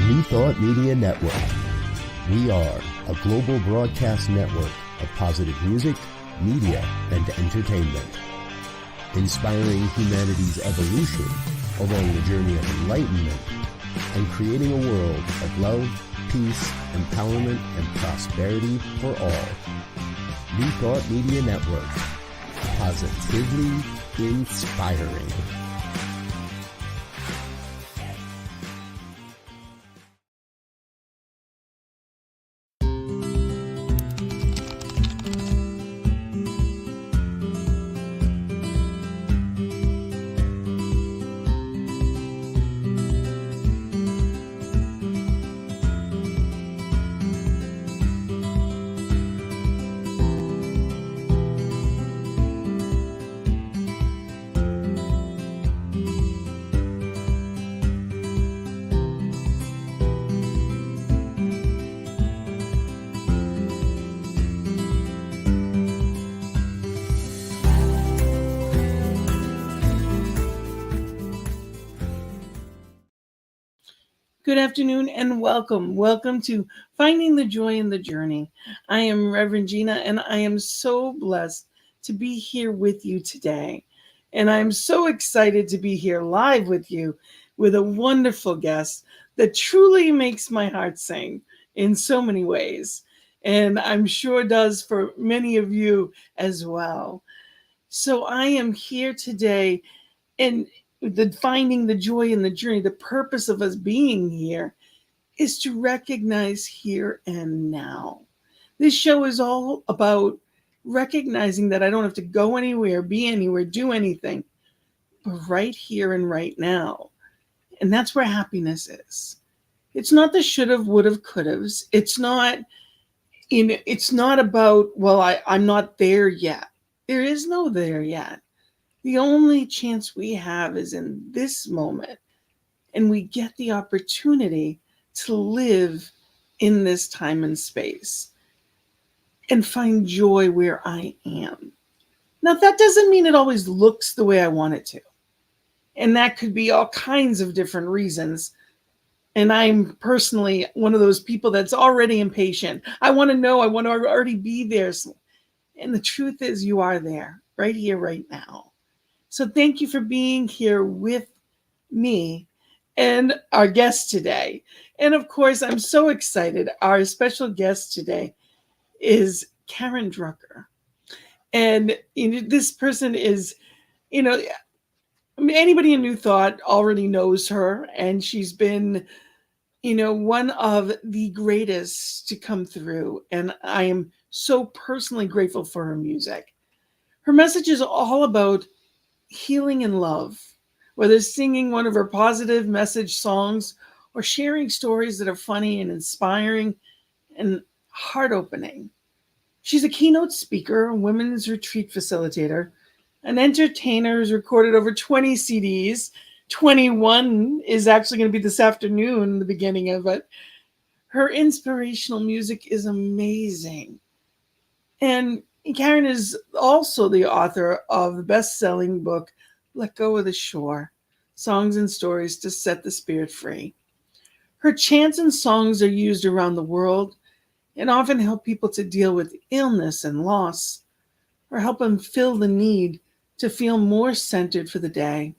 New Thought Media Network. We are a global broadcast network of positive music, media, and entertainment, inspiring humanity's evolution along the journey of enlightenment and creating a world of love, peace, empowerment, and prosperity for all. New Thought Media Network. Positively inspiring. Good afternoon and welcome. Welcome to Finding the Joy in the Journey. I am Reverend Gina and I am so blessed to be here with you today. And I'm so excited to be here live with you with a wonderful guest that truly makes my heart sing in so many ways. And I'm sure does for many of you as well. So I am here today and finding the joy in the journey, the purpose of us being here is to recognize here and now. This show is all about recognizing that I don't have to go anywhere, be anywhere, do anything, but right here and right now. And that's where happiness is. It's not the should've, would've, could've's. It's not about, well, I'm not there yet. There is no there yet. The only chance we have is in this moment, and we get the opportunity to live in this time and space and find joy where I am. Now, that doesn't mean it always looks the way I want it to. And that could be all kinds of different reasons. And I'm personally one of those people that's already impatient. I want to know, I want to already be there. And the truth is, you are there, right here, right now. So thank you for being here with me and our guest today. And of course, I'm so excited. Our special guest today is Karen Drucker. And this person is, anybody in New Thought already knows her. And she's been, one of the greatest to come through. And I am so personally grateful for her music. Her message is all about healing and love, whether singing one of her positive message songs or sharing stories that are funny and inspiring and heart-opening. She's a keynote speaker, a women's retreat facilitator, an entertainer who's recorded over 20 CDs. 21 is actually going to be this afternoon, the beginning of it. Her inspirational music is amazing. And Karen is also the author of the best-selling book, Let Go of the Shore, Songs and Stories to Set the Spirit Free. Her chants and songs are used around the world and often help people to deal with illness and loss, or help them feel the need to feel more centered for the day.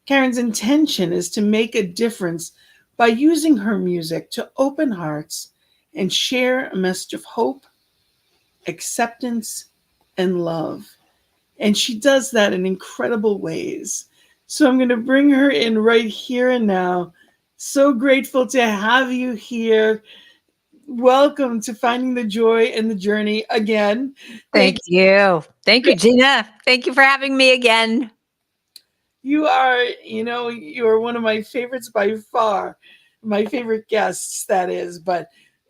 Karen's intention is to make a difference by using her music to open hearts and share a message of hope, acceptance, and love. And she does that in incredible ways. So I'm going to bring her in right here and now. So grateful to have you here. Welcome to Finding the Joy in the Journey again. Thank you. Thank you, Gina. Thank you for having me again. You are one of my favorites by far. My favorite guests, that is. But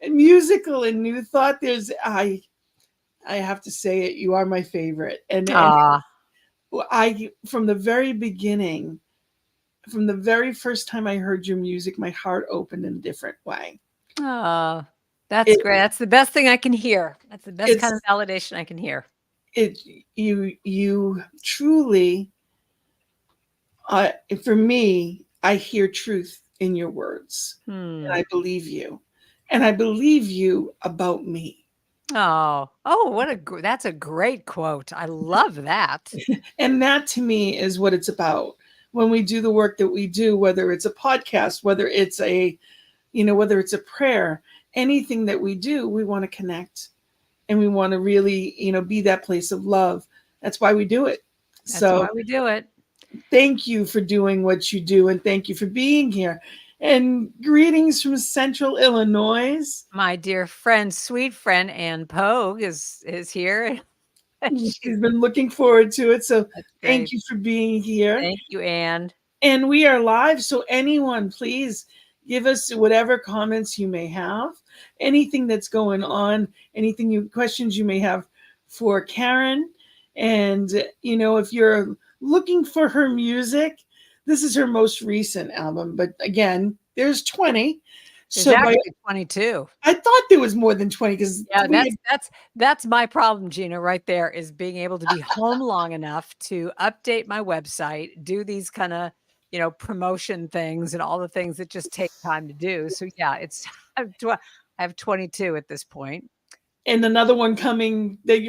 musical and New Thought, I have to say it, you are my favorite. And I, from the very beginning, from the very first time I heard your music, my heart opened in a different way. Oh, that's great. That's the best thing I can hear. That's the best kind of validation I can hear. You truly, for me, I hear truth in your words. And Hmm. I believe you. And I believe you about me. Oh, that's a great quote. I love that. And that to me is what it's about. When we do the work that we do, whether it's a podcast, whether it's whether it's a prayer, anything that we do, we want to connect and we want to really, be that place of love. That's why we do it. That's So why we do it. thank you for doing what you do and thank you for being here. And greetings from Central Illinois. My dear friend, sweet friend Ann Pogue is here. She's been looking forward to it. So That's thank great. you for being here. Thank you, Ann. And we are live. So anyone, please give us whatever comments you may have, anything that's going on, questions you may have for Karen. And, if you're looking for her music, this is her most recent album. But again, there's 20. There's So actually 22. I thought there was more than 20 because Yeah, that's my problem, Gina, right there, is being able to be home long enough to update my website, do these kinda, promotion things and all the things that just take time to do. So yeah, I have 22 at this point. and another one coming that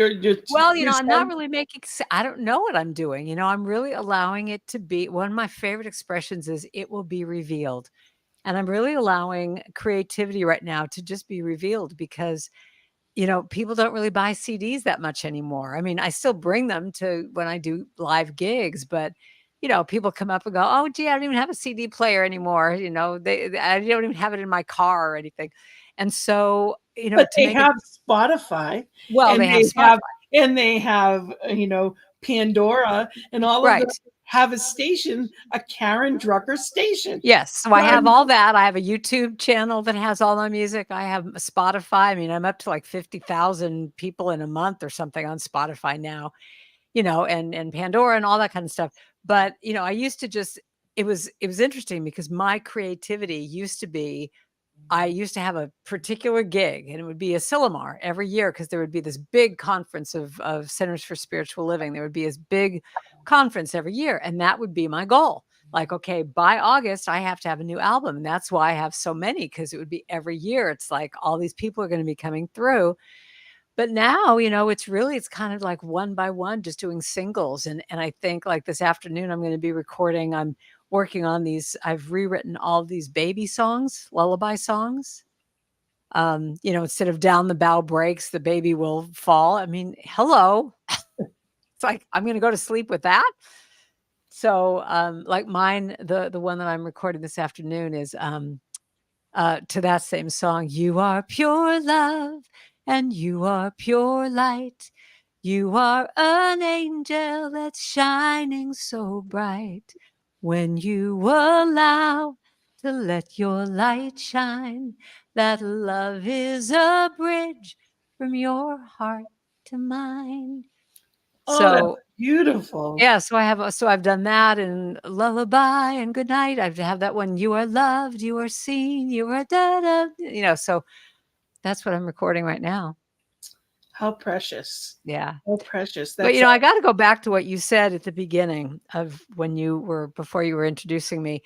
Well, you're I'm not starting. really I don't know what I'm doing. I'm really allowing it to be one of my favorite expressions is it will be revealed. And I'm really allowing creativity right now to just be revealed because, people don't really buy CDs that much anymore. I mean, I still bring them to when I do live gigs, but people come up and go, "Oh, gee, I don't even have a CD player anymore." I don't even have it in my car or anything. And so, But to they make it have Spotify, well, and they have Spotify. they have Pandora, and all of them Right. have a station, a Karen Drucker station. Yes, so I have Um, all that. I have a YouTube channel that has all my music. I have a Spotify. I mean, I'm up to like 50,000 people in a month or something on Spotify now, and Pandora and all that kind of stuff. But, I used to just it was interesting because my creativity used to be I used to have a particular gig and it would be a Silomar every year because there would be this big conference of Centers for Spiritual Living. There would be this big conference every year, and that would be my goal. Like, okay, by August, I have to have a new album. And that's why I have so many because it would be every year. It's like all these people are going to be coming through. But now, it's kind of like one by one, just doing singles. And I think like this afternoon, I'm going to be recording. I'm working on these. I've rewritten all these baby songs, lullaby songs. Instead of down the bow breaks, the baby will fall. I mean, hello. It's like I'm going to go to sleep with that. So, like mine, the one that I'm recording this afternoon is to that same song. You are pure love and you are pure light. You are an angel that's shining so bright. When you allow to let your light shine, that love is a bridge from your heart to mine. oh, that's So beautiful. yeah, so I've done that and lullaby and good night. I've have that one. You are loved, you are seen, you are da da. So that's what I'm recording right now. How precious. Yeah. How precious. But, That's I got to go back to what you said at the beginning of before you were introducing me,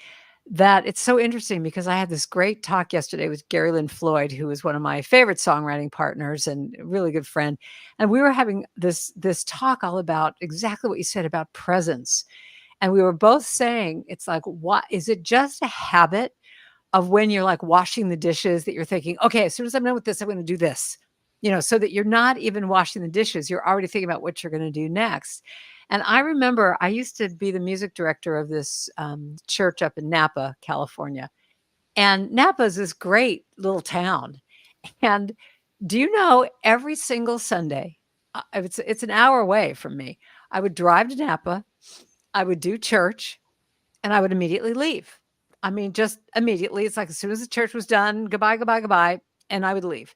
that it's so interesting because I had this great talk yesterday with Gary Lynn Floyd, who is one of my favorite songwriting partners and a really good friend. And we were having this talk all about exactly what you said about presence. And we were both saying, it's like, what is it just a habit of when you're like washing the dishes that you're thinking, okay, as soon as I'm done with this, I'm going to do this, so that you're not even washing the dishes. You're already thinking about what you're going to do next. And I remember I used to be the music director of this church up in Napa, California. And Napa is this great little town. And do you know every single Sunday, it's an hour away from me. I would drive to Napa, I would do church, and I would immediately leave. I mean, just immediately. It's like as soon as the church was done, goodbye, goodbye, goodbye, and I would leave.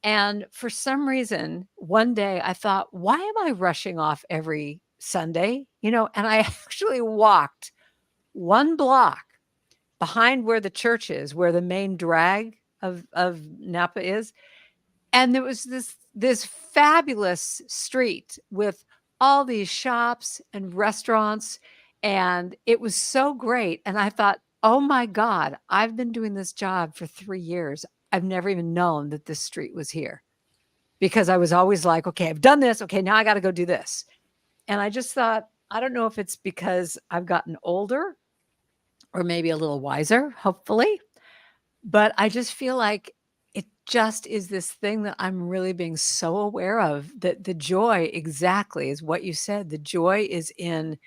And for some reason, one day I thought, why am I rushing off every Sunday? And I actually walked 1 block behind where the church is, where the main drag of Napa is. And there was this fabulous street with all these shops and restaurants, and it was so great. And I thought, oh my God, I've been doing this job for 3 years. I've never even known that this street was here because I was always like, okay, I've done this. Okay, now I got to go do this. And I just thought, I don't know if it's because I've gotten older or maybe a little wiser, hopefully, but I just feel like it just is this thing that I'm really being so aware of, that the joy exactly is what you said. The joy is in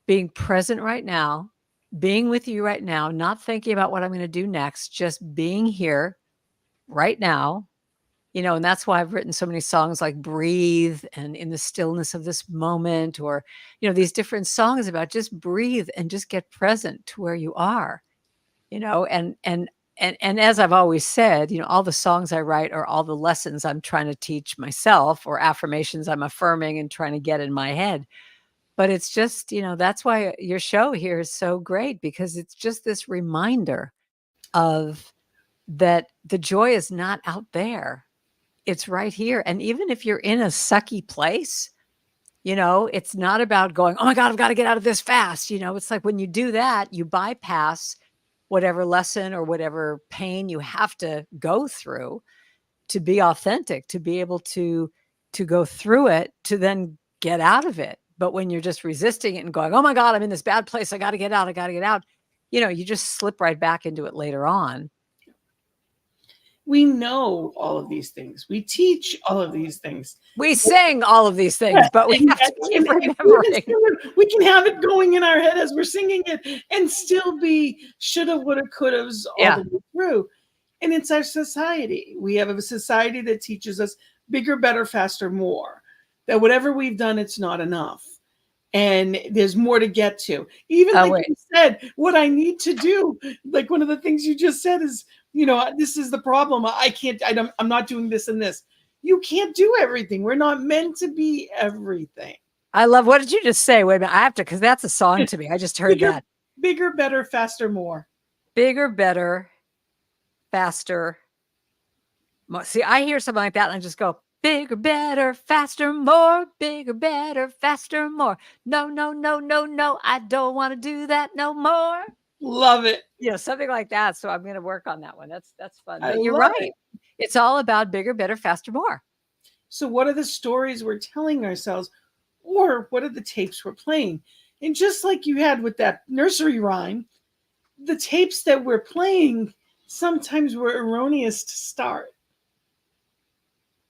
being present right now, being with you right now, not thinking about what I'm going to do next, just being here right now. And that's why I've written so many songs like Breathe and In the Stillness of This Moment, or, these different songs about just breathe and just get present to where you are, and as I've always said, all the songs I write are all the lessons I'm trying to teach myself, or affirmations I'm affirming and trying to get in my head. But it's just, that's why your show here is so great, because it's just this reminder of that the joy is not out there. It's right here. And even if you're in a sucky place, it's not about going, oh my God, I've got to get out of this fast. It's like when you do that, you bypass whatever lesson or whatever pain you have to go through to be authentic, to be able to go through it, to then get out of it. But when you're just resisting it and going, oh my God, I'm in this bad place, I got to get out, you just slip right back into it later on. We know all of these things. We teach all of these things. We sing all of these things, but we have to keep remembering. We can have it going in our head as we're singing it and still be shoulda, woulda, couldas all the way through. And it's our society. We have a society that teaches us bigger, better, faster, more. That whatever we've done, it's not enough. And there's more to get to. Even you said, what I need to do, like one of the things you just said is, this is the problem. I'm not doing this and this. You can't do everything. We're not meant to be everything. I love, what did you just say? Wait a minute. I have to, because that's a song to me. I just heard that. Bigger, better, faster, more. Bigger, better, faster. More. See, I hear something like that and I just go, bigger, better, faster, more. Bigger, better, faster, more. No, no, no, no, no. I don't want to do that no more. Love it. Something like that. So I'm going to work on that one. That's fun. But you're right. It's all about bigger, better, faster, more. So what are the stories we're telling ourselves, or what are the tapes we're playing? And just like you had with that nursery rhyme, the tapes that we're playing sometimes were erroneous to start.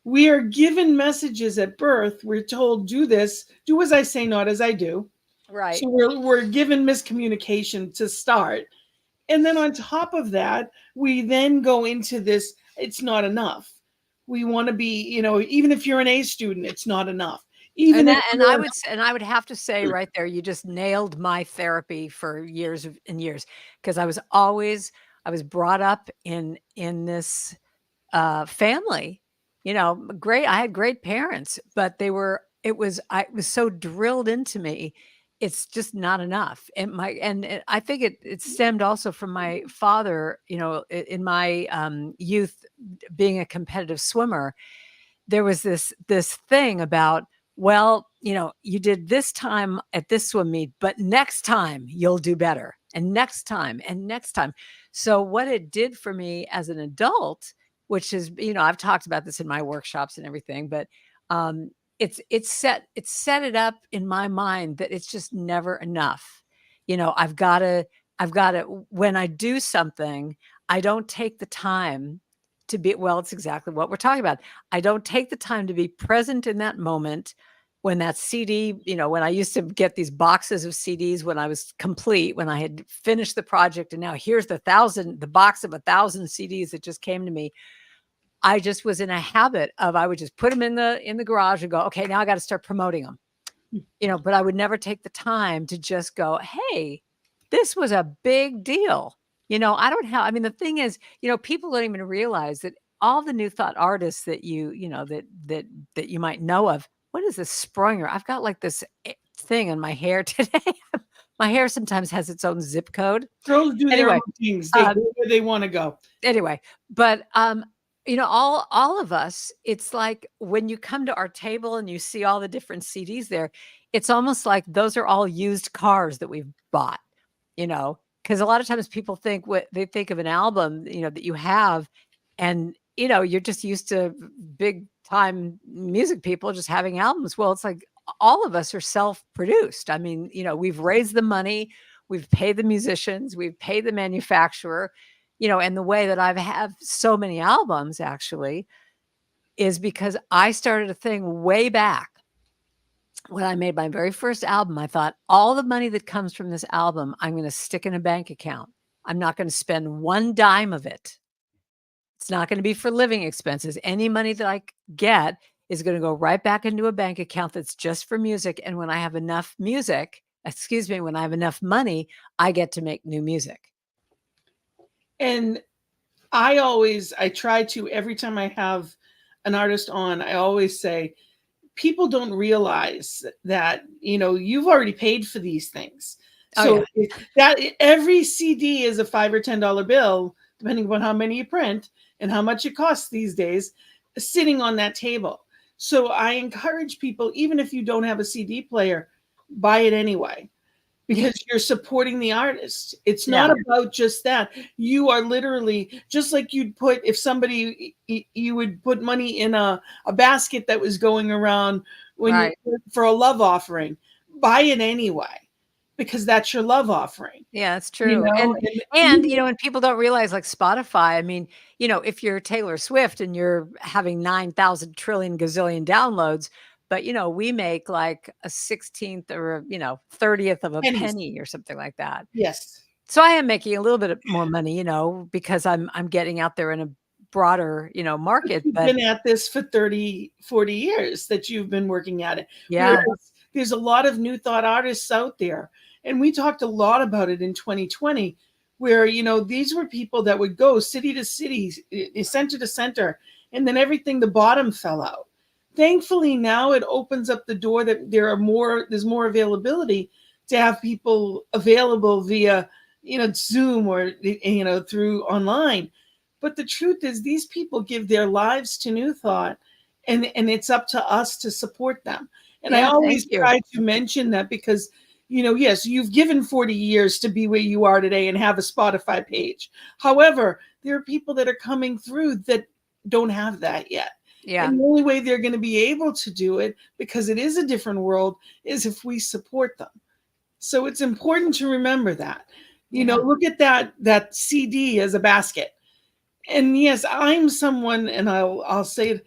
We are given messages at birth. We're told, do this, do as I say, not as I do. Right. So we're given miscommunication to start. And then on top of that, we then go into this, it's not enough. We want to be, even if you're an A student, it's not enough. I would have to say right there, you just nailed my therapy for years and years, because I was brought up in this family, great. I had great parents, but it was so drilled into me. It's just not enough. And I think it stemmed also from my father, in my youth, being a competitive swimmer. There was this thing about, well, you did this time at this swim meet, but next time you'll do better, and next time and next time. So what it did for me as an adult, which is, I've talked about this in my workshops and everything, but it set it up in my mind that it's just never enough. I've got to, when I do something, I don't take the time to be, well, it's exactly what we're talking about. I don't take the time to be present in that moment when that CD, when I used to get these boxes of CDs when I was complete, when I had finished the project, and now here's the box of 1,000 CDs that just came to me. I just was in a habit of, I would just put them in the garage and go, okay, now I got to start promoting them, but I would never take the time to just go, hey, this was a big deal. The thing is, people don't even realize that all the New Thought artists that that you might know of. What is this Springer? I've got like this thing in my hair today. My hair sometimes has its own zip code. Girls do their own things. They go where they want to go. Anyway, but all of us, it's like when you come to our table and you see all the different CDs there, it's almost like those are all used cars that we've bought, because a lot of times people think what they think of an album, that you have, and you're just used to big time music people just having albums. Well, it's like all of us are self-produced. I mean, we've raised the money, we've paid the musicians, we've paid the manufacturer, and the way that I've have so many albums actually is because I started a thing way back when I made my very first album. I thought all the money that comes from this album, I'm going to stick in a bank account. I'm not going to spend one dime of it. It's not going to be for living expenses. Any money that I get is going to go right back into a bank account that's just for music. And when I have enough when I have enough money, I get to make new music. And I try to, every time I have an artist on, I always say, people don't realize that, you've already paid for these things. So that every CD is a $5 or $10 bill, depending upon how many you print and how much it costs these days, sitting on that table. So I encourage people, even if you don't have a CD player, buy it anyway, because you're supporting the artist. It's not about just that. You are literally, just like you'd put, if somebody, you would put money in a basket that was going around for a love offering. Buy it anyway, because that's your love offering. Yeah, that's true. And and people don't realize, like Spotify, I mean, if you're Taylor Swift and you're having 9,000 trillion gazillion downloads, but we make like a 16th or 30th of a penny or something like that. Yes. So I am making a little bit more money, because I'm getting out there in a broader, market. You've been at this for 30, 40 years that you've been working at it. Yeah. Whereas there's a lot of new thought artists out there. And we talked a lot about it in 2020, where, these were people that would go city to city, center to center, and then the bottom fell out. Thankfully, now it opens up the door that there's more availability to have people available via, Zoom or, through online. But the truth is, these people give their lives to New Thought, and it's up to us to support them. And I always try to mention that because, yes, you've given 40 years to be where you are today and have a Spotify page. However, there are people that are coming through that don't have that yet. Yeah. And the only way they're going to be able to do it, because it is a different world, is if we support them. So it's important to remember that. Look at that CD as a basket. And yes, I'm someone, and I'll say it,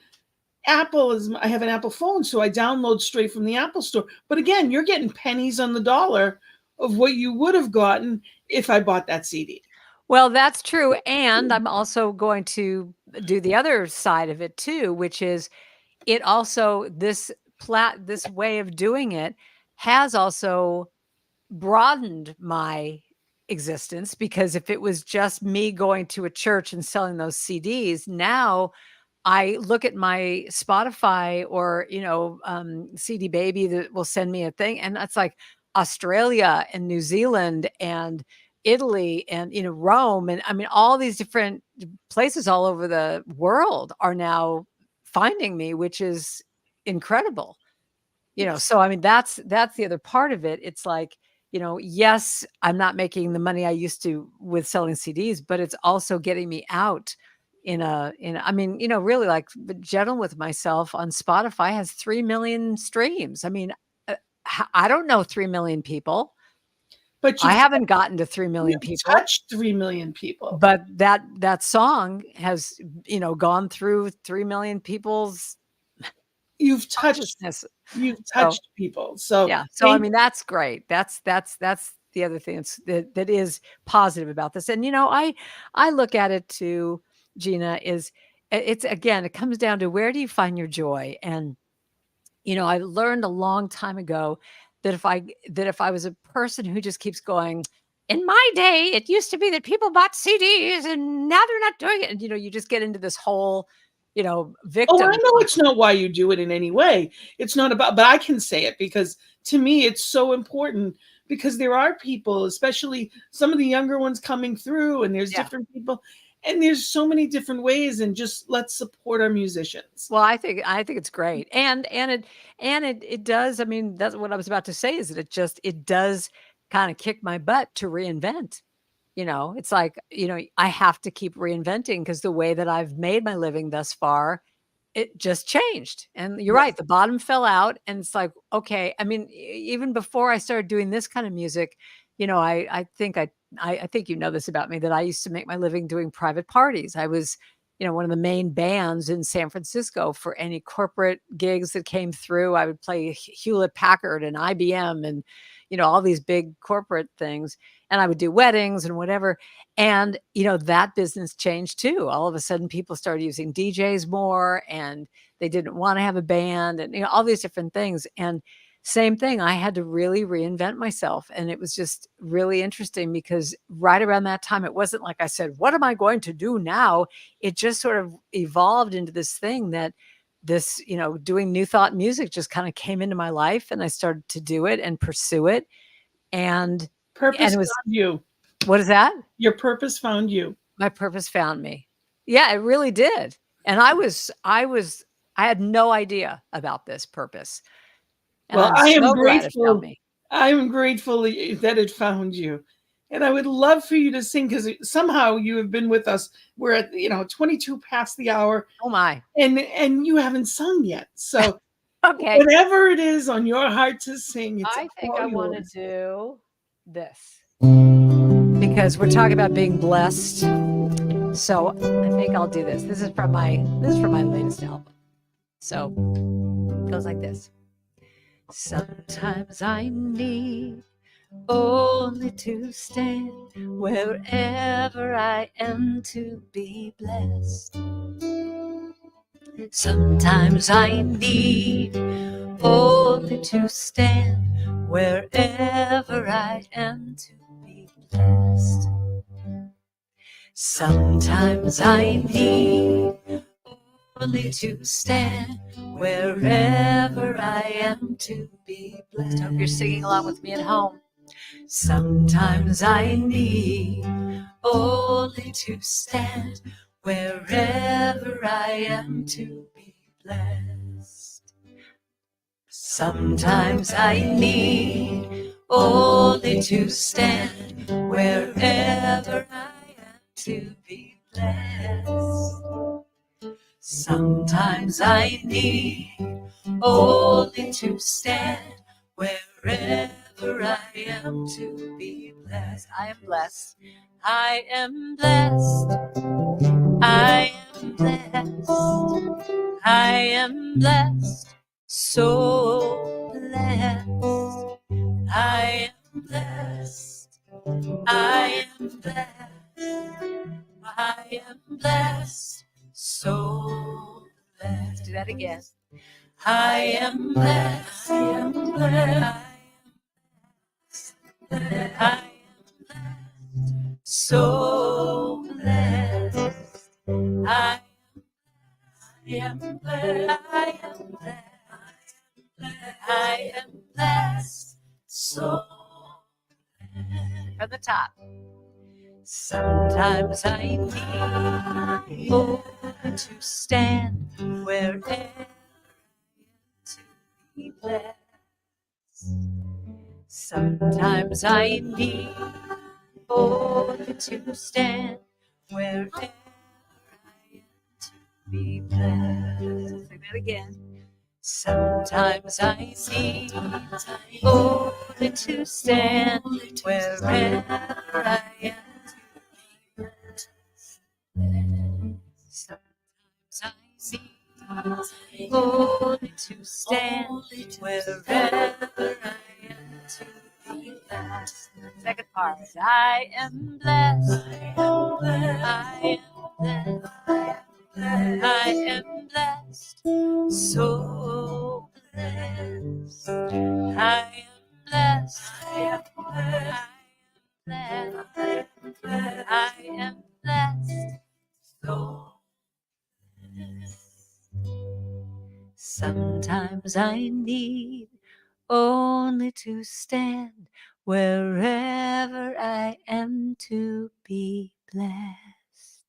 I have an Apple phone, so I download straight from the Apple store. But again, you're getting pennies on the dollar of what you would have gotten if I bought that CD. Well, that's true. And I'm also going to do the other side of it too, which is it also, this way of doing it has also broadened my existence, because if it was just me going to a church and selling those CDs, now I look at my Spotify or, CD Baby that will send me a thing, and that's like Australia and New Zealand and Italy and, Rome. And I mean, all these different places all over the world are now finding me, which is incredible. So I mean, that's the other part of it. It's like, yes, I'm not making the money I used to with selling CDs, but it's also getting me out I mean, really, like Gentle with Myself on Spotify has 3 million streams. I mean, I don't know 3 million people, but I haven't gotten to 3 million people. Touched 3 million people, but that song has, gone through 3 million people's. You've touched people. So yeah. So I mean, that's great. That's the other thing that is positive about this. And I look at it too, Gina, it comes down to, where do you find your joy? And I learned a long time ago that if I was a person who just keeps going, in my day, it used to be that people bought CDs and now they're not doing it. And, you just get into this whole, victim. Oh, I know it's not why you do it in any way. It's not about, but I can say it because to me, it's so important, because there are people, especially some of the younger ones coming through, and there's different people, and there's so many different ways, and just let's support our musicians. Well, I think it's great. And it does. I mean, that's what I was about to say, is that it does kind of kick my butt to reinvent. It's like, I have to keep reinventing because the way that I've made my living thus far, it just changed. And you're right, the bottom fell out. And it's like, okay. I mean, even before I started doing this kind of music, I think I think this about me, that I used to make my living doing private parties. I was, one of the main bands in San Francisco for any corporate gigs that came through. I would play Hewlett Packard and IBM and, all these big corporate things. And I would do weddings and whatever. And, that business changed too. All of a sudden people started using DJs more, and they didn't want to have a band, and, all these different things. And same thing, I had to really reinvent myself. And it was just really interesting because right around that time, it wasn't like I said, what am I going to do now? It just sort of evolved into this thing that this, doing New Thought music just kind of came into my life, and I started to do it and pursue it. And Purpose it was, found you. what is that? Your purpose found you. My purpose found me. Yeah, it really did. And I had no idea about this purpose. And Well, I'm I am so glad it grateful. found me. I am grateful that it found you. And I would love for you to sing, because somehow you have been with us. We're at 22 past the hour. Oh my. And you haven't sung yet. So Okay. whatever it is on your heart to sing, it's I think all I want to yours. do this because we're talking about being blessed. So I think I'll do this. This is from my latest album. So it goes like this. Sometimes I need only to stand wherever I am to be blessed. Sometimes I need only to stand wherever I am to be blessed. Sometimes I need only to stand wherever I am to be blessed. Hope you're singing along with me at home. Sometimes I need only to stand wherever I am to be blessed. Sometimes I need only to stand wherever I am to be blessed. Sometimes I need only to stand wherever I am to be blessed. I am blessed. I am blessed. I am blessed. I am blessed. So blessed. I am blessed. I am blessed. I am blessed. So blessed. Do that again. I am blessed. I am blessed. I am blessed. So blessed. I am blessed. I am blessed. I am blessed. So blessed. From the top. Sometimes I need to stand wherever I am to be blessed. Sometimes I need to stand wherever I am to be blessed. Say that again. Sometimes I need only to stand wherever I am. Sometimes I need only to stand wherever I am to be blessed. Second part. I am blessed. I am blessed. I am blessed. So blessed. I am blessed. I am blessed. I am blessed. So sometimes I need only to stand wherever I am to be blessed.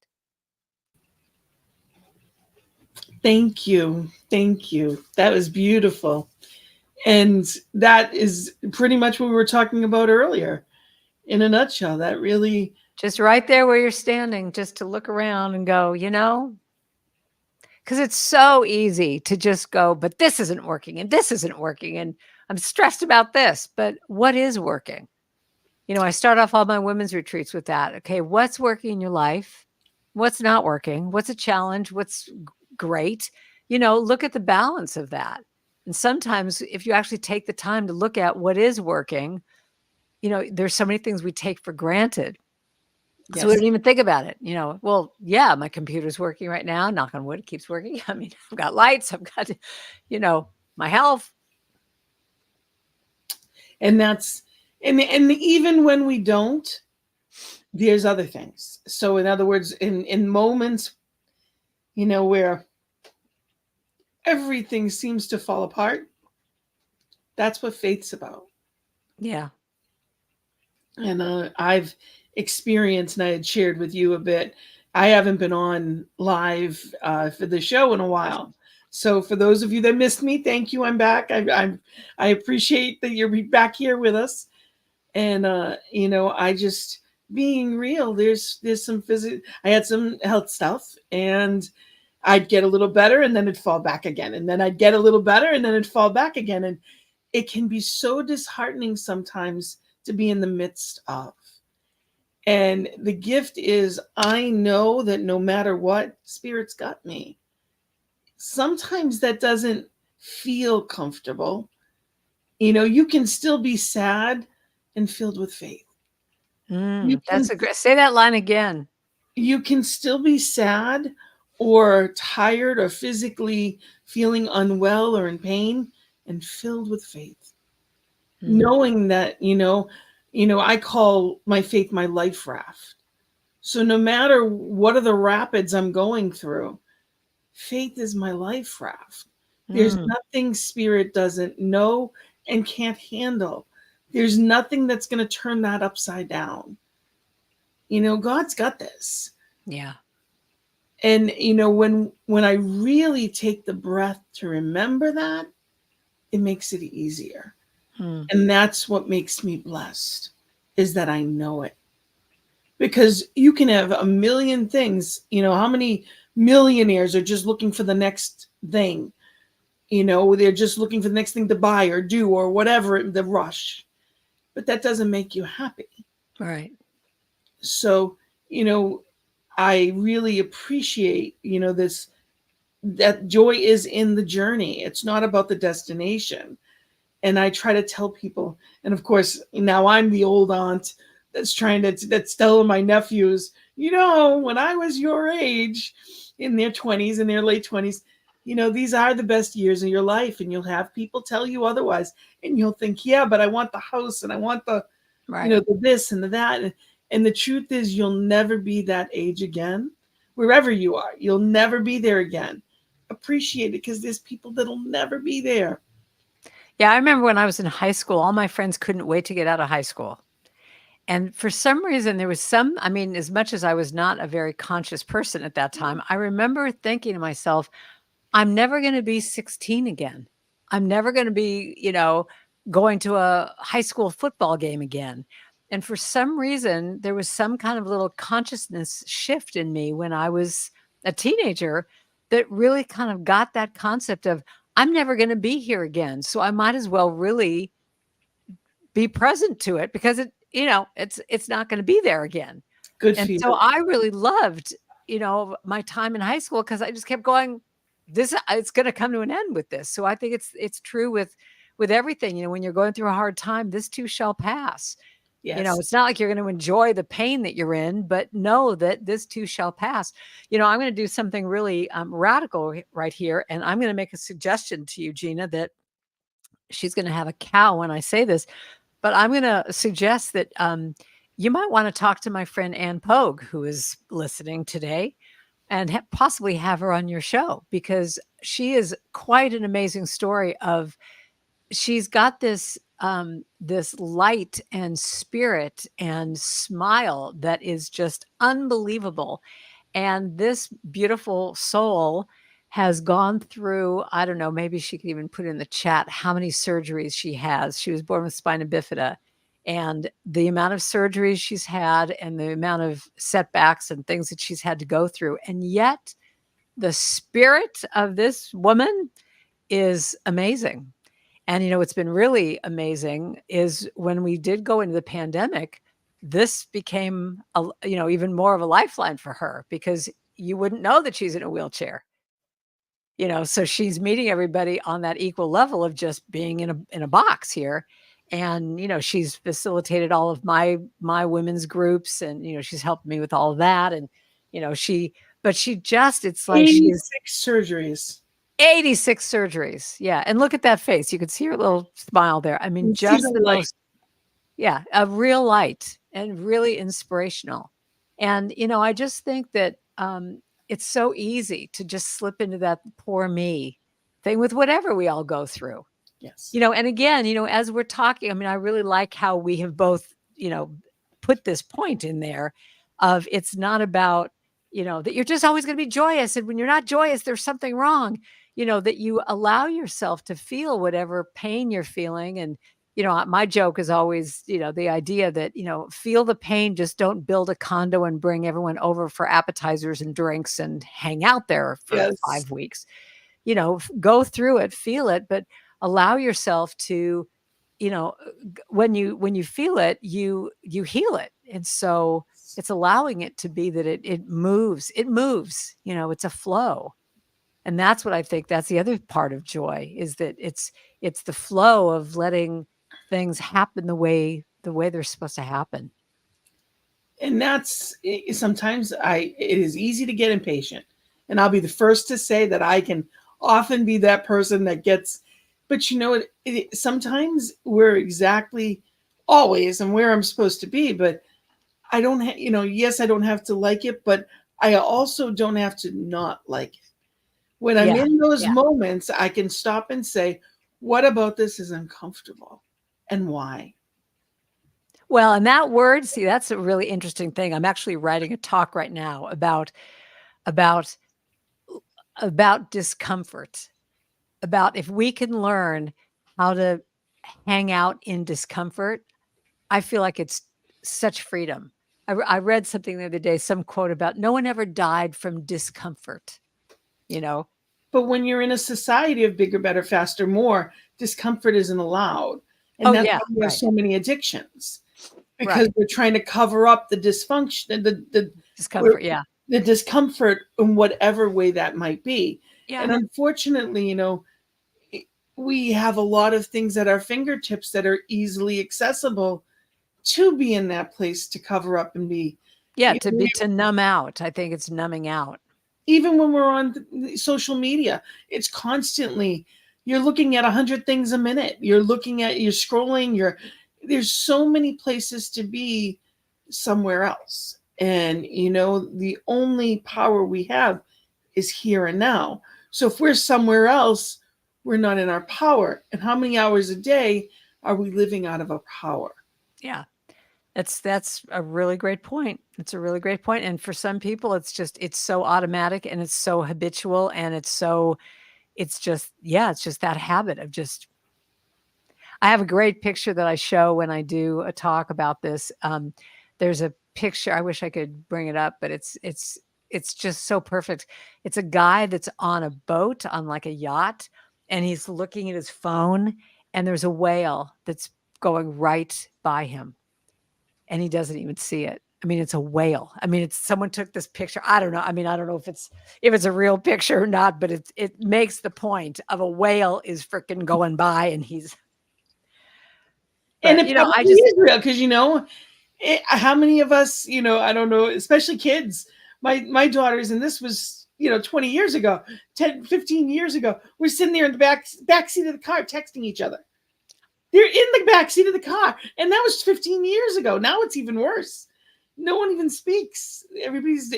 Thank you. Thank you. That was beautiful. And that is pretty much what we were talking about earlier. In a nutshell, that really Just right there where you're standing, just to look around and go, because it's so easy to just go, but this isn't working and this isn't working. And I'm stressed about this, but what is working? I start off all my women's retreats with that. Okay, what's working in your life? What's not working? What's a challenge? What's great? Look at the balance of that. And sometimes if you actually take the time to look at what is working, there's so many things we take for granted. So we Yes. don't even think about it. Well, yeah, my computer's working right now. Knock on wood, it keeps working. I mean, I've got lights, I've got, my health. And that's and even when we don't, there's other things. So in other words, in moments, where everything seems to fall apart, that's what faith's about. Yeah. And I've experienced, and I had shared with you a bit. I haven't been on live for the show in a while. So for those of you that missed me, thank you. I'm back. I appreciate that you're back here with us. And I just being real. There's some I had some health stuff, and I'd get a little better, and then it'd fall back again, and then I'd get a little better, and then it'd fall back again, and it can be so disheartening sometimes to be in the midst of. And the gift is, I know that no matter what, Spirit's got me. Sometimes that doesn't feel comfortable. You can still be sad and filled with faith. That's a great, say that line again. You can still be sad or tired or physically feeling unwell or in pain and filled with faith. Knowing that, I call my faith my life raft. So no matter what are the rapids I'm going through, faith is my life raft. There's nothing Spirit doesn't know and can't handle. There's nothing that's going to turn that upside down. God's got this. Yeah. And when I really take the breath to remember that, it makes it easier. And that's what makes me blessed, is that I know it. Because you can have a million things. How many millionaires are just looking for the next thing? They're just looking for the next thing to buy or do or whatever, the rush. But that doesn't make you happy. Right. So, I really appreciate, that joy is in the journey. It's not about the destination. And I try to tell people, and of course, now I'm the old aunt that's telling my nephews, when I was your age, in their 20s, in their late 20s, these are the best years of your life. And you'll have people tell you otherwise. And you'll think, yeah, but I want the house and I want the, right. The this and the that. And the truth is, you'll never be that age again. Wherever you are, you'll never be there again. Appreciate it, because there's people that'll never be there. Yeah, I remember when I was in high school, all my friends couldn't wait to get out of high school. And for some reason, there was as much as I was not a very conscious person at that time, I remember thinking to myself, I'm never going to be 16 again. I'm never going to be, going to a high school football game again. And for some reason, there was some kind of little consciousness shift in me when I was a teenager that really kind of got that concept of, I'm never going to be here again. So I might as well really be present to it, because it's not going to be there again. Good And feeling. so I really loved, my time in high school, because I just kept going, it's going to come to an end with this. So I think it's true with everything. When you're going through a hard time, this too shall pass. Yes. It's not like you're going to enjoy the pain that you're in, but know that this too shall pass. I'm going to do something really radical right here. And I'm going to make a suggestion to you, Gina, that she's going to have a cow when I say this, but I'm going to suggest that you might want to talk to my friend Ann Pogue, who is listening today, and possibly have her on your show, because she is quite an amazing story of, she's got this light and spirit and smile that is just unbelievable. And this beautiful soul has gone through, I don't know, maybe she could even put in the chat how many surgeries she has. She was born with spina bifida, and the amount of surgeries she's had and the amount of setbacks and things that she's had to go through. And yet the spirit of this woman is amazing. And, what's been really amazing is when we did go into the pandemic, this became, even more of a lifeline for her, because you wouldn't know that she's in a wheelchair. So she's meeting everybody on that equal level of just being in a box here. And, she's facilitated all of my women's groups, and, she's helped me with all of that. And, but she just, it's like she's 86 surgeries. 86 surgeries. Yeah. And look at that face. You could see her little smile there. I mean, just the most, a real light and really inspirational. And, I just think that it's so easy to just slip into that poor me thing with whatever we all go through. Yes. And again, as we're talking, I mean, I really like how we have both, put this point in there of it's not about, that you're just always going to be joyous. And when you're not joyous, there's something wrong, that you allow yourself to feel whatever pain you're feeling. And, my joke is always, the idea that, feel the pain, just don't build a condo and bring everyone over for appetizers and drinks and hang out there for 5 weeks. Go through it, feel it, but allow yourself to, when you feel it, you heal it. And so it's allowing it to be that it moves, it's a flow. And that's what I think, that's the other part of joy, is that it's the flow of letting things happen the way they're supposed to happen. And that's sometimes it is easy to get impatient. And I'll be the first to say that I can often be that person that gets, but sometimes we're exactly always and where I'm supposed to be, but I don't yes, I don't have to like it, but I also don't have to not like it. When I'm in those moments, I can stop and say, what about this is uncomfortable and why? Well, and that word, see, that's a really interesting thing. I'm actually writing a talk right now about discomfort, about if we can learn how to hang out in discomfort. I feel like it's such freedom. I read something the other day, some quote about no one ever died from discomfort, But when you're in a society of bigger, better, faster, more, discomfort isn't allowed. And that's why we have so many addictions, because we're trying to cover up the dysfunction, the discomfort, the discomfort in whatever way that might be. Yeah. And unfortunately, we have a lot of things at our fingertips that are easily accessible to be in that place to cover up and be. To numb out. I think it's numbing out. Even when we're on social media, it's constantly, you're looking at 100 things a minute. You're scrolling, there's so many places to be somewhere else. And, the only power we have is here and now. So if we're somewhere else, we're not in our power. And how many hours a day are we living out of our power? Yeah. That's a really great point. It's a really great point. And for some people, it's so automatic and it's so habitual, and it's just that habit of just. I have a great picture that I show when I do a talk about this. There's a picture, I wish I could bring it up, but it's just so perfect. It's a guy that's on a boat, on like a yacht, and he's looking at his phone, and there's a whale that's going right by him. And he doesn't even see it. I mean, it's a whale. I mean, someone took this picture. I don't know. I mean, I don't know if it's a real picture or not, but it makes the point of a whale is freaking going by, and he's. But, and it probably is real, because how many of us, I don't know, especially kids. My daughters, and this was 20 years ago, 10, 15 years ago, we're sitting there in the back seat of the car texting each other. They're in the back seat of the car. And that was 15 years ago. Now it's even worse. No one even speaks. Everybody's,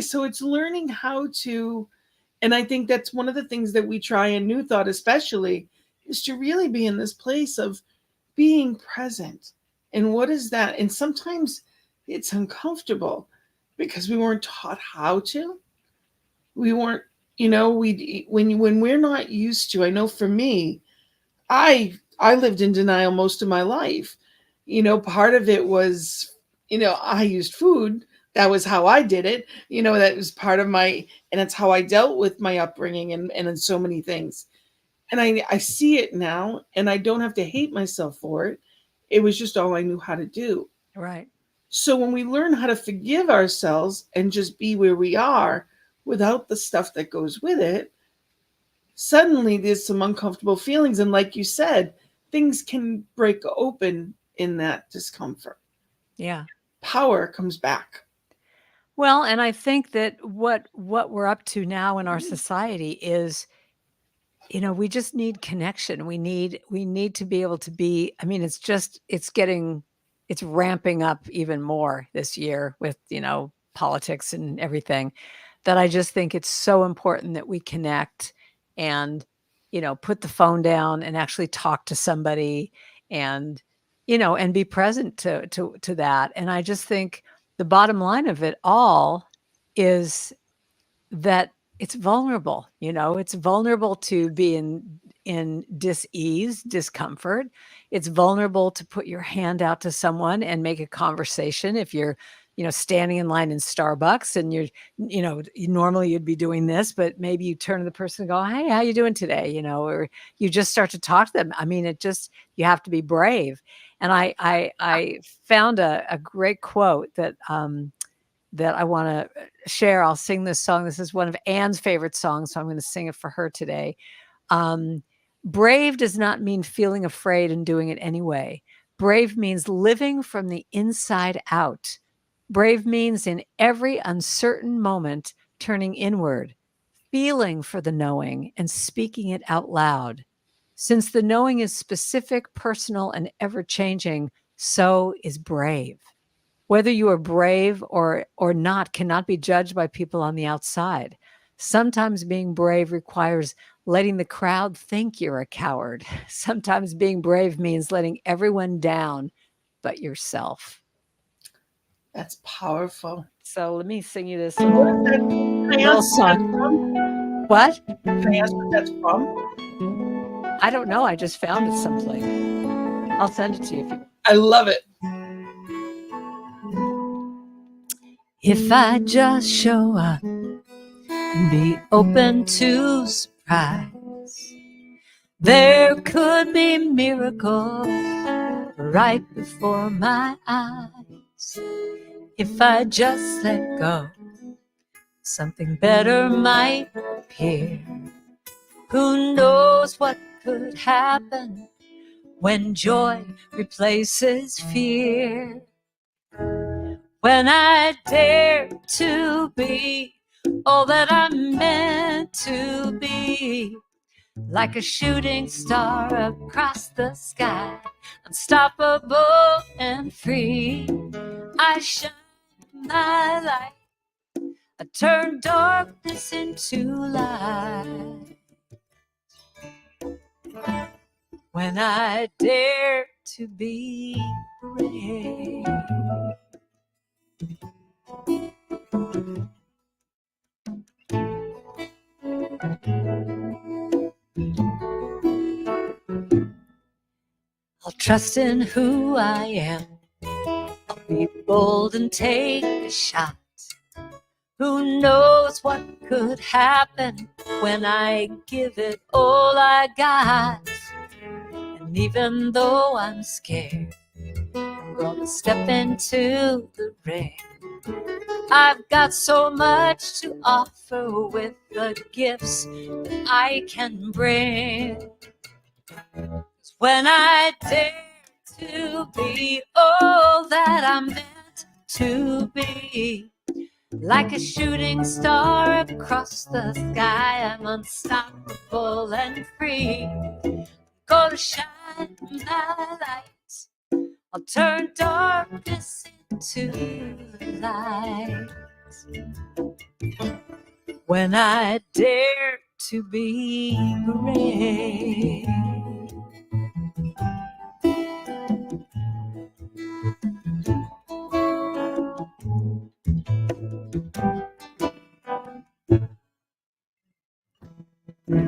so it's learning how to, and I think that's one of the things that we try in New Thought especially, is to really be in this place of being present. And what is that? And sometimes it's uncomfortable because we weren't taught how to. We weren't, when we're not used to, I know for me, I lived in denial most of my life. Part of it was, I used food. That was how I did it. That was part of and that's how I dealt with my upbringing and in so many things. And I see it now, and I don't have to hate myself for it. It was just all I knew how to do. Right. So when we learn how to forgive ourselves and just be where we are without the stuff that goes with it, suddenly there's some uncomfortable feelings. And like you said, things can break open in that discomfort. Yeah. Power comes back. Well, and I think that what we're up to now in our society is, we just need connection. We need to be able to be, I mean, it's ramping up even more this year with, politics and everything, that I just think it's so important that we connect and, put the phone down and actually talk to somebody and, and be present to that. And I just think the bottom line of it all is that it's vulnerable. It's vulnerable to be in dis-ease, discomfort. It's vulnerable to put your hand out to someone and make a conversation. If you're, standing in line in Starbucks and normally you'd be doing this, but maybe you turn to the person and go, "Hey, how you doing today?" Or you just start to talk to them. I mean, you have to be brave. And I found a great quote that I want to share. I'll sing this song. This is one of Anne's favorite songs, so I'm going to sing it for her today. Brave does not mean feeling afraid and doing it anyway. Brave means living from the inside out. Brave means in every uncertain moment, turning inward, feeling for the knowing and speaking it out loud. Since the knowing is specific, personal, and ever-changing, so is brave. Whether you are brave or not cannot be judged by people on the outside. Sometimes being brave requires letting the crowd think you're a coward. Sometimes being brave means letting everyone down but yourself. That's powerful. So let me sing you this Can I little ask what that's song. from? What? Can I ask what that's from? I don't know. I just found it someplace. I'll send it to you if you. I love it. If I just show up and be open to surprise, there could be miracles right before my eyes. If I just let go, something better might appear. Who knows what could happen when joy replaces fear? When I dare to be all that I'm meant to be, like a shooting star across the sky, unstoppable and free, I shine my light. I turn darkness into light. When I dare to be brave. I'll trust in who I am. I'll be bold and take a shot. Who knows what could happen when I give it all I got? And even though I'm scared, I'm gonna step into the ring. I've got so much to offer with the gifts that I can bring. 'Cause when I dare to be all that I'm meant to be, like a shooting star across the sky, I'm unstoppable and free. Gonna shine my light. I'll turn darkness into light. When I dare to be brave.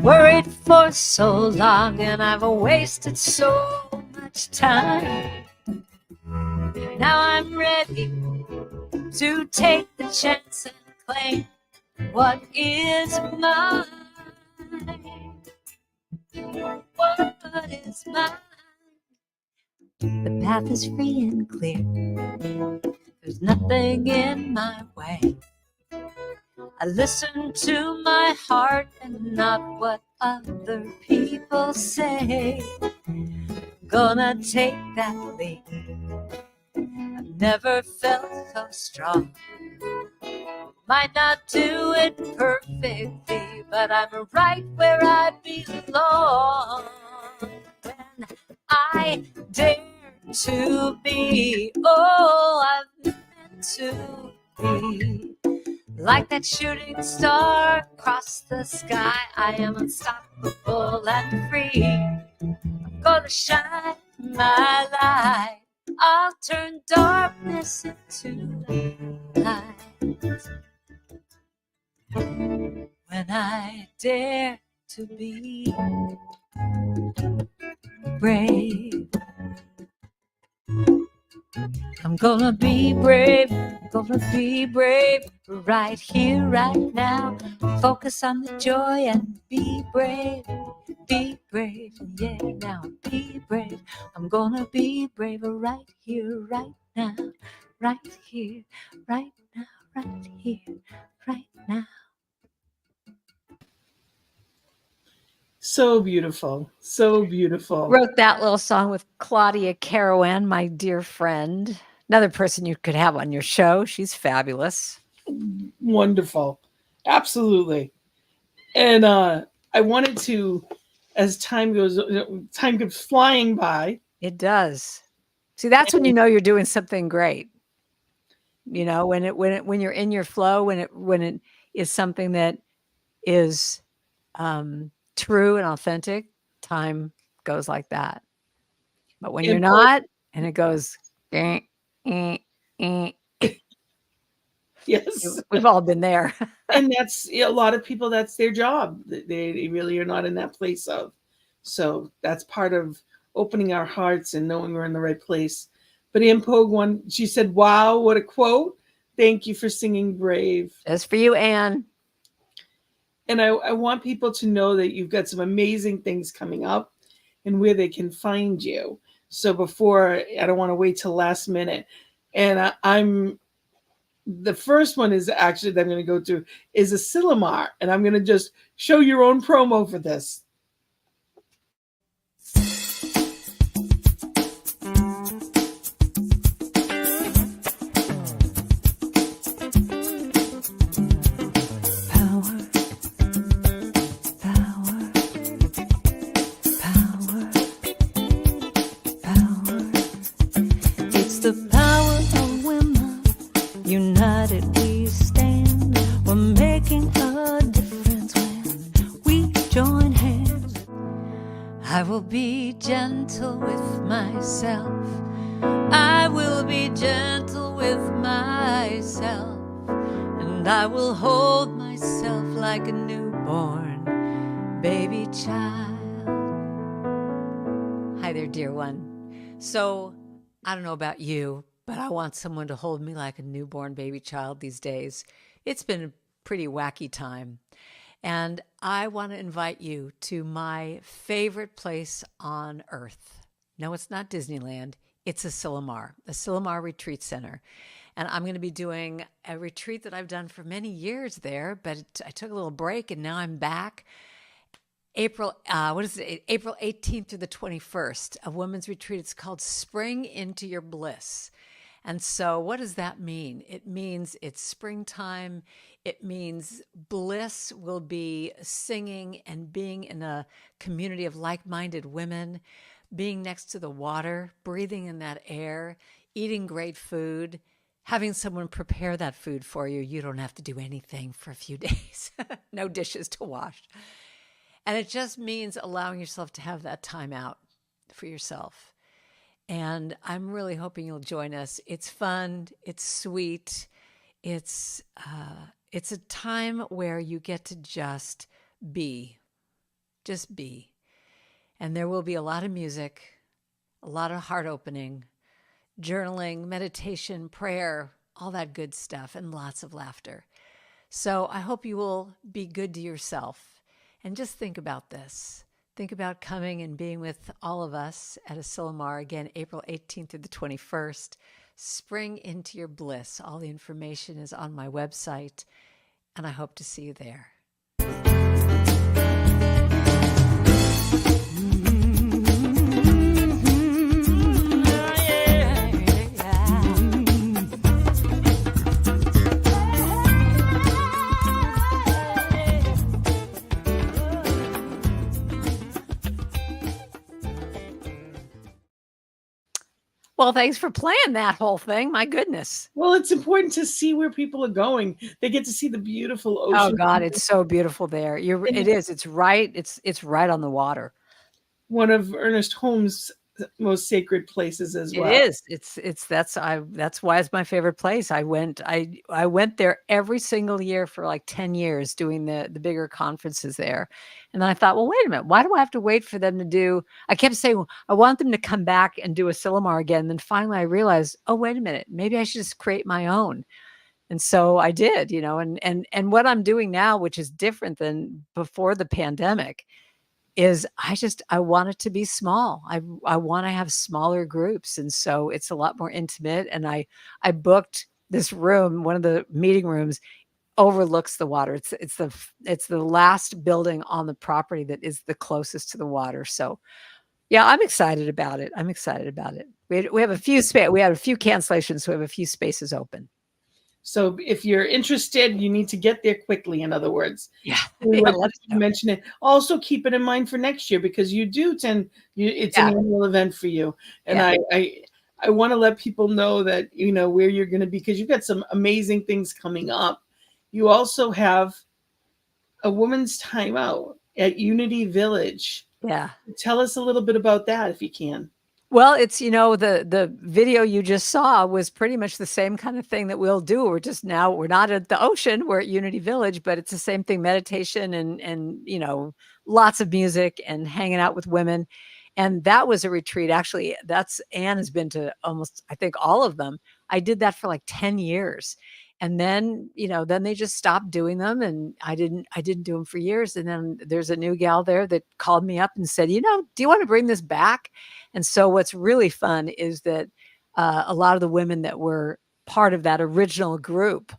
Worried for so long and I've wasted so much time. Now I'm ready to take the chance and claim what is mine. What is mine? The path is free and clear. There's nothing in my way. I listen to my heart and not what other people say. Gonna take that leap. I've never felt so strong. Might not do it perfectly, but I'm right where I belong. When I dare to be all I've meant to be, like that shooting star across the sky, I am unstoppable and free. I'm gonna shine my light. I'll turn darkness into light. When I dare to be brave, I'm gonna be brave, right here, right now. Focus on the joy and be brave, yeah, now be brave. I'm gonna be brave right here, right now, right here, right now, right here, right now. So beautiful. So beautiful. Wrote that little song with Claudia Carawan, my dear friend. Another person you could have on your show. She's fabulous. Wonderful. Absolutely. And I wanted to, as time goes flying by. It does. See, that's when you know you're doing something great. You know, when you're in your flow, when it is something that is true and authentic, time goes like that. But when you're not, and it goes, yes, we've all been there. And that's a lot of people. That's their job. They really are not in that place of. So that's part of opening our hearts and knowing we're in the right place. But Ann Pogue, she said, "Wow, what a quote! Thank you for singing Brave." That's for you, Anne. And I want people to know that you've got some amazing things coming up and where they can find you. So before, I don't want to wait till last minute. And I'm the first one is actually that I'm going to go through is a Silomar. And I'm going to just show your own promo for this. United we stand. We're making a difference when we join hands. I will be gentle with myself. I will be gentle with myself. And I will hold myself like a newborn baby child. Hi there, dear one. So, I don't know about you, but I want someone to hold me like a newborn baby child these days. It's been a pretty wacky time. And I want to invite you to my favorite place on earth. No, it's not Disneyland. It's Asilomar Retreat Center. And I'm going to be doing a retreat that I've done for many years there, but I took a little break and now I'm back. April 18th through the 21st, a women's retreat. It's called Spring Into Your Bliss. And so what does that mean? It means it's springtime. It means bliss will be singing and being in a community of like-minded women, being next to the water, breathing in that air, eating great food, having someone prepare that food for you. You don't have to do anything for a few days. No dishes to wash. And it just means allowing yourself to have that time out for yourself. And I'm really hoping you'll join us. It's fun. It's sweet. It's a time where you get to just be. Just be. And there will be a lot of music, a lot of heart opening, journaling, meditation, prayer, all that good stuff, and lots of laughter. So I hope you will be good to yourself and just think about this. Think about coming and being with all of us at Asilomar again, April 18th through the 21st. Spring into your bliss. All the information is on my website, and I hope to see you there. Well, thanks for playing that whole thing. My goodness. Well, it's important to see where people are going. They get to see the beautiful ocean. Oh God, it's so beautiful there. It is. It's right. It's right on the water. One of Ernest Holmes' most sacred places as well. It is. That's why it's my favorite place. I went there every single year for like 10 years doing the bigger conferences there. And then I thought, well, wait a minute. Why do I have to wait for them to do? I kept saying, well, I want them to come back and do Asilomar again. And then finally I realized, oh, wait a minute. Maybe I should just create my own. And so I did, and what I'm doing now, which is different than before the pandemic, is I want it to be small. I want to have smaller groups. And so it's a lot more intimate. And I booked this room, one of the meeting rooms overlooks the water. It's the last building on the property that is the closest to the water. So yeah, I'm excited about it. We have a few we had a few cancellations. So we have a few spaces open. So if you're interested, you need to get there quickly, in other words. Yeah. Let's mention it. Also keep it in mind for next year, because it's an annual event for you. And I want to let people know that, where you're going to be, because you've got some amazing things coming up. You also have a woman's time out at Unity Village. Yeah. Tell us a little bit about that if you can. Well, it's, the video you just saw was pretty much the same kind of thing that we'll do. We're not at the ocean, we're at Unity Village, but it's the same thing, meditation and lots of music and hanging out with women. And that was a retreat. Actually, Anne has been to almost, I think, all of them. I did that for like 10 years. And then, then they just stopped doing them, and I didn't do them for years. And then there's a new gal there that called me up and said, do you want to bring this back? And so what's really fun is that a lot of the women that were part of that original group,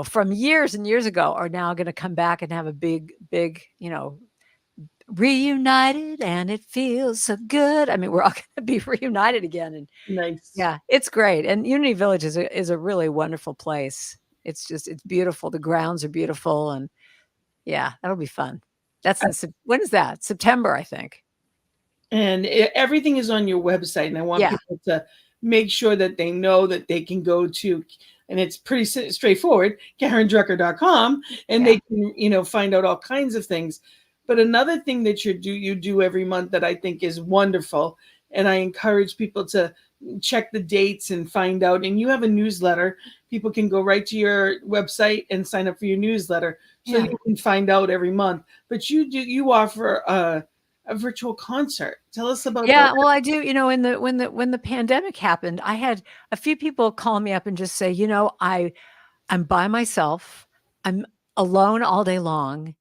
from years and years ago, are now going to come back and have a big, reunited, and it feels so good. I mean, we're all going to be reunited again. And nice. Yeah, it's great. And Unity Village is a really wonderful place. It's beautiful. The grounds are beautiful. And yeah, that'll be fun. When is that? September, I think. And everything is on your website. And I want people to make sure that they know that they can go to, and it's pretty straightforward, KarenDrucker.com, and they can, find out all kinds of things. But another thing that you do every month that I think is wonderful, and I encourage people to check the dates and find out, and you have a newsletter. People can go right to your website and sign up for your newsletter so you can find out every month. But you offer a virtual concert. Tell us about that. Yeah, well, I do. When the pandemic happened, I had a few people call me up and just say, I'm by myself. I'm alone all day long.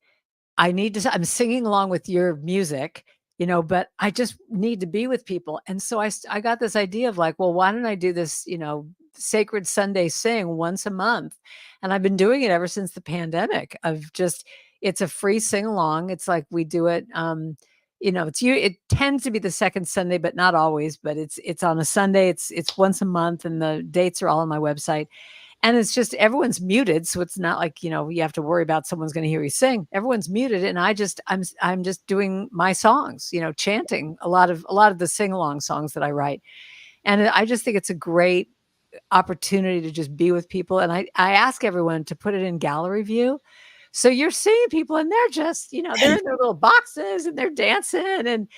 I'm singing along with your music, but I just need to be with people. And so I got this idea of like, well, why don't I do this, Sacred Sunday Sing once a month? And I've been doing it ever since the pandemic. It's a free sing along. It's like we do it, it tends to be the second Sunday, but not always, but it's on a Sunday. It's once a month, and the dates are all on my website. And it's just, everyone's muted. So it's not like, you have to worry about someone's going to hear you sing. Everyone's muted. And I'm just doing my songs, chanting a lot of the sing-along songs that I write. And I just think it's a great opportunity to just be with people. And I ask everyone to put it in gallery view. So you're seeing people, and they're just, they're in their little boxes and they're dancing, and,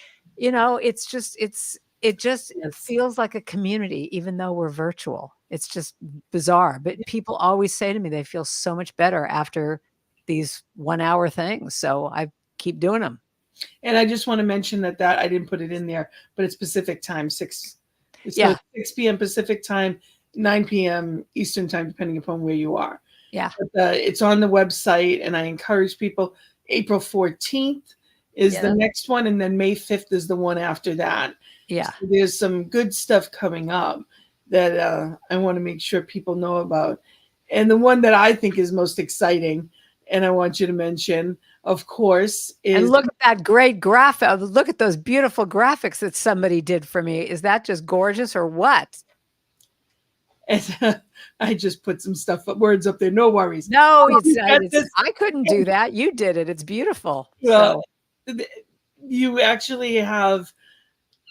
it just feels like a community, even though we're virtual. It's just bizarre. But people always say to me they feel so much better after these 1 hour things. So I keep doing them. And I just want to mention that I didn't put it in there, but it's Pacific time, 6 So it's 6 p.m. Pacific time, 9 p.m. Eastern time, depending upon where you are. Yeah. But, it's on the website, and I encourage people. April 14th is the next one, and then May 5th is the one after that. Yeah. So there's some good stuff coming up that I want to make sure people know about. And the one that I think is most exciting, and I want you to mention, of course, is... And look at that great graphic. Look at those beautiful graphics that somebody did for me. Is that just gorgeous or what? And I just put some words up there. No worries. No, I couldn't do that. You did it. It's beautiful. Well, you actually have,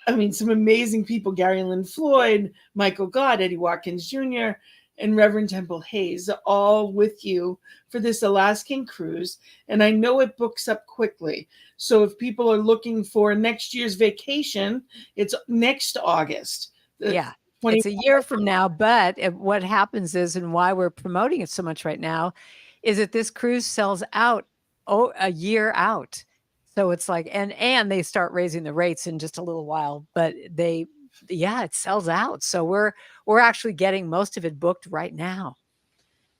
some amazing people: Gary Lynn Floyd, Michael Gott, Eddie Watkins Jr., and Reverend Temple Hayes, all with you for this Alaskan cruise. And I know it books up quickly. So if people are looking for next year's vacation, it's next August. It's a year from now. But what happens is, and why we're promoting it so much right now, is that this cruise sells out a year out. So it's like, and they start raising the rates in just a little while, but it sells out. So we're actually getting most of it booked right now.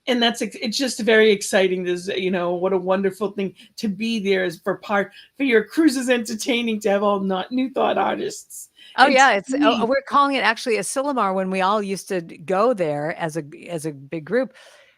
And it's just very exciting. There's, what a wonderful thing to be there as for your cruise is entertaining to have all New Thought artists. Oh yeah, we're calling it actually Asilomar. When we all used to go there as a big group,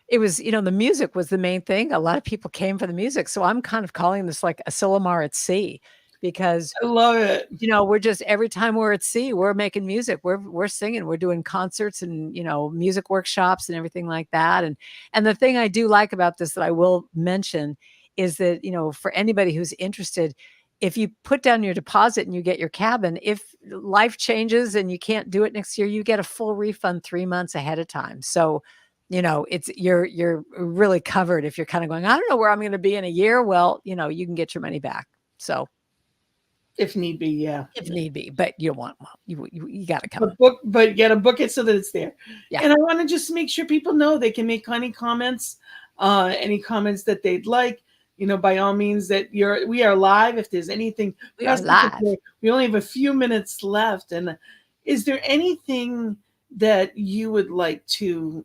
it was, the music was the main thing. A lot of people came for the music. So I'm kind of calling this like Asilomar at sea, because I love it. We're just, every time we're at sea, we're making music, we're singing, we're doing concerts and, music workshops and everything like that. And the thing I do like about this that I will mention is that, for anybody who's interested, if you put down your deposit and you get your cabin, if life changes and you can't do it next year, you get a full refund 3 months ahead of time. So, you're really covered if you're kind of going, I don't know where I'm going to be in a year. Well, you can get your money back. So if need be, if need be, but you got to come. But you got to book it so that it's there. Yeah. And I want to just make sure people know they can make any comments that they'd like. By all means, we are live. If there's anything, we are live. We only have a few minutes left. And is there anything that you would like to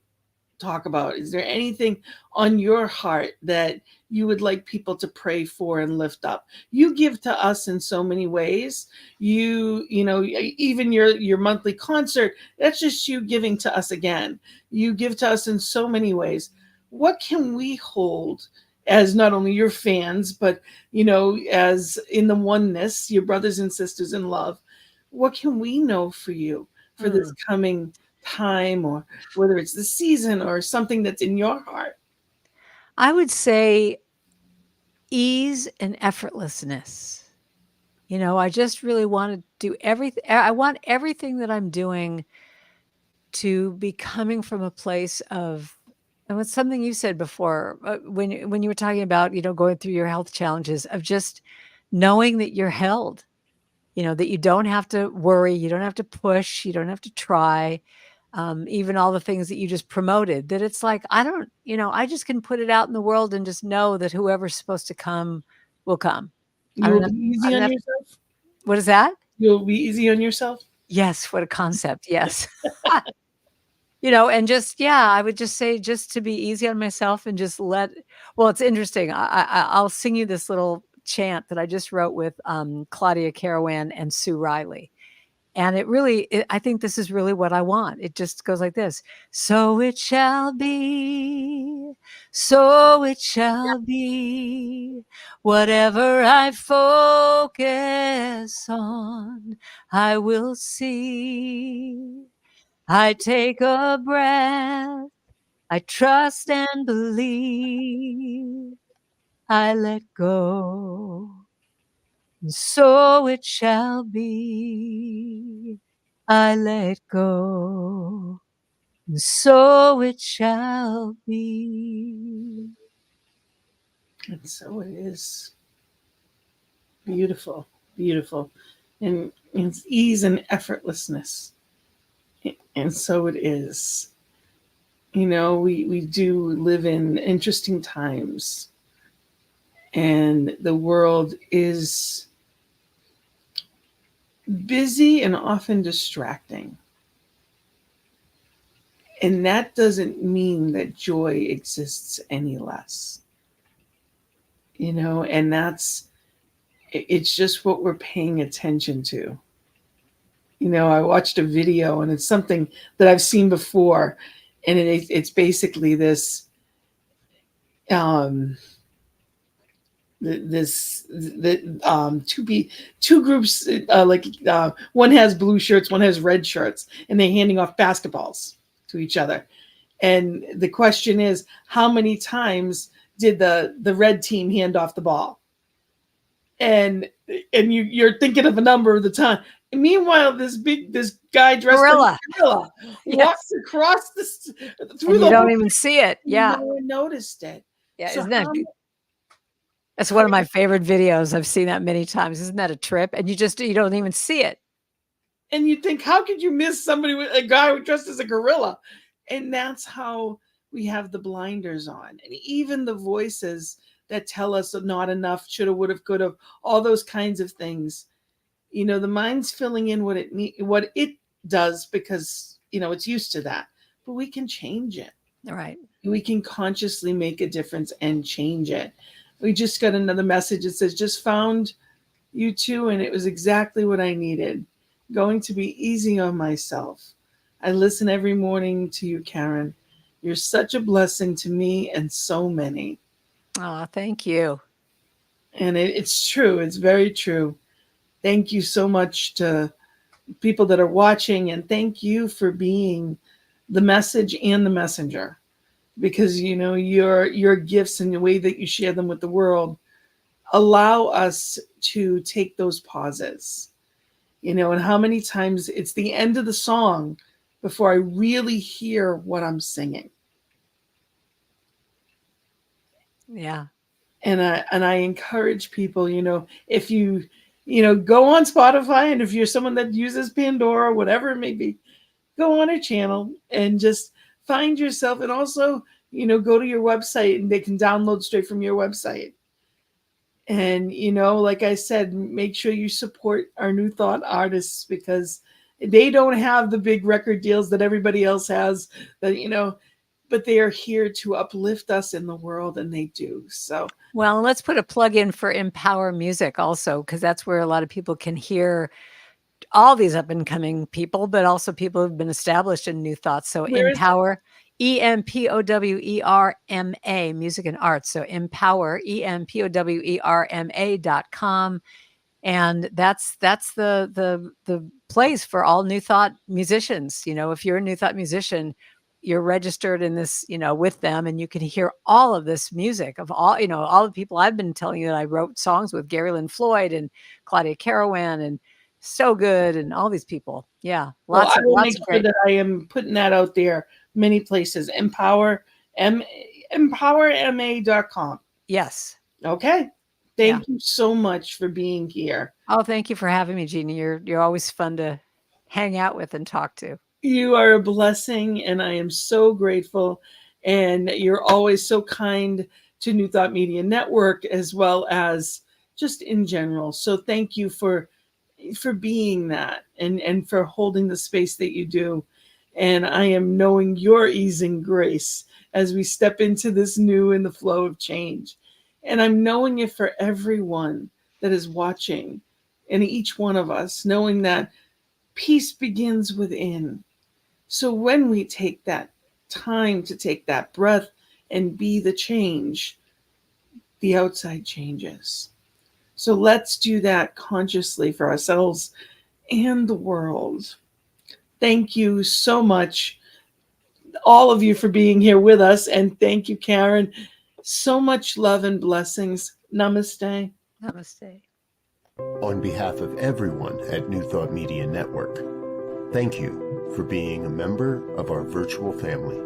talk about? Is there anything on your heart that you would like people to pray for and lift up? You give to us in so many ways. Even your monthly concert, that's just you giving to us again. You give to us in so many ways. What can we hold as not only your fans, but, as in the oneness, your brothers and sisters in love? What can we know for you for this coming time, or whether it's the season or something that's in your heart? I would say ease and effortlessness. I just really want to do everything. I want everything that I'm doing to be coming from a place of, and it's something you said before, when you were talking about, going through your health challenges, of just knowing that you're held, that you don't have to worry, you don't have to push, you don't have to try. Even all the things that you just promoted, that it's like, I just can put it out in the world and just know that whoever's supposed to come will come. You'll be easy on yourself? What is that? You'll be easy on yourself? Yes. What a concept. Yes. And just, I would just say, just to be easy on myself and just it's interesting. I'll sing you this little chant that I just wrote with Claudia Carawan and Sue Riley. And I think this is really what I want. It just goes like this. So it shall be, so it shall be, whatever I focus on, I will see. I take a breath, I trust and believe, I let go. And so it shall be, I let go, and so it shall be. And so it is. Beautiful, beautiful. And it's ease and effortlessness. And so it is. We do live in interesting times. And the world is busy and often distracting. And that doesn't mean that joy exists any less. And it's just what we're paying attention to. I watched a video, and it's something that I've seen before, and it's basically this two groups, one has blue shirts, one has red shirts, and they're handing off basketballs to each other. And the question is, how many times did the red team hand off the ball? And you're thinking of a number of the time. And meanwhile, this guy dressed Gorilla. like a gorilla walks across through and you don't even see it. Yeah. No one noticed it. Yeah, so isn't that that's one of my favorite videos. I've seen that many times. Isn't that a trip? And you don't even see it. And you think, how could you miss a guy dressed as a gorilla? And that's how we have the blinders on. And even the voices that tell us not enough, shoulda, woulda, coulda, all those kinds of things. The mind's filling in what it does because, it's used to that. But we can change it. All right. We can consciously make a difference and change it. We just got another message that says, just found you too, and it was exactly what I needed. Going to be easy on myself. I listen every morning to you, Karen. You're such a blessing to me and so many. Oh, thank you. And it's true. It's very true. Thank you so much to people that are watching, and thank you for being the message and the messenger. Because, your gifts and the way that you share them with the world allow us to take those pauses, and how many times it's the end of the song before I really hear what I'm singing. Yeah. And I encourage people, if you, go on Spotify, and if you're someone that uses Pandora, whatever it may be, go on a channel and just find yourself, and also, go to your website, and they can download straight from your website. And, like I said, make sure you support our New Thought artists, because they don't have the big record deals that everybody else has, but they are here to uplift us in the world, and they do. So, well, let's put a plug in for Empower Music also, because that's where a lot of people can hear all these up and coming people, but also people who've been established in New Thoughts. So Empower, EMPOWERMA, music and arts. So Empower, EMPOWERMA.com. And that's the place for all New Thought musicians. If you're a New Thought musician, you're registered in this, with them, and you can hear all of this music of all the people I've been telling you that I wrote songs with, Gary Lynn Floyd and Claudia Carawan and So Good and all these people. Yeah. Lots of great. That I am putting that out there many places. EmpowerMA.com. Yes. Okay. Thank you so much for being here. Oh, thank you for having me, Gina. You're always fun to hang out with and talk to. You are a blessing, and I am so grateful. And you're always so kind to New Thought Media Network, as well as just in general. So thank you for being that, and for holding the space that you do. And I am knowing your ease and grace as we step into this new in the flow of change. And I'm knowing it for everyone that is watching, and each one of us, knowing that peace begins within. So when we take that time to take that breath and be the change, the outside changes. So let's do that consciously for ourselves and the world. Thank you so much, all of you, for being here with us. And thank you, Karen. So much love and blessings. Namaste. Namaste. On behalf of everyone at New Thought Media Network, thank you for being a member of our virtual family.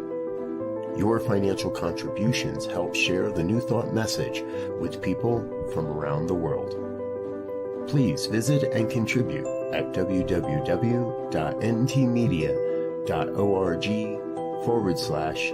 Your financial contributions help share the New Thought message with people from around the world. Please visit and contribute at www.ntmedia.org/.